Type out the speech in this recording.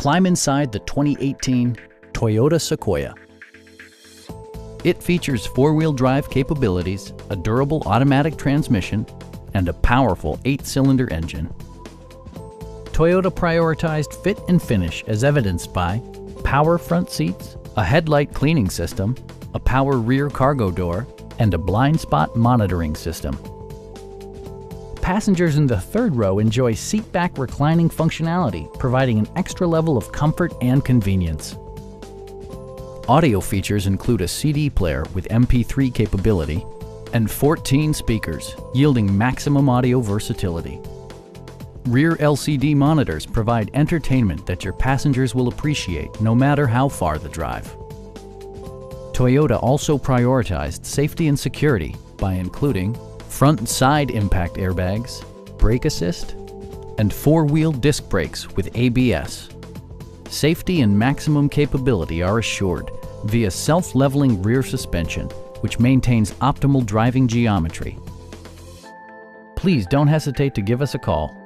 Climb inside the 2018 Toyota Sequoia. It features four-wheel drive capabilities, a durable automatic transmission, and a powerful 8-cylinder engine. Toyota prioritized fit and finish as evidenced by power front seats, a headlight cleaning system, a power rear cargo door, and a blind spot monitoring system. Passengers in the third row enjoy seat-back reclining functionality, providing an extra level of comfort and convenience. Audio features include a CD player with MP3 capability and 14 speakers, yielding maximum audio versatility. Rear LCD monitors provide entertainment that your passengers will appreciate no matter how far the drive. Toyota also prioritized safety and security by including front and side impact airbags, brake assist, and four-wheel disc brakes with ABS. Safety and maximum capability are assured via self-leveling rear suspension, which maintains optimal driving geometry. Please don't hesitate to give us a call.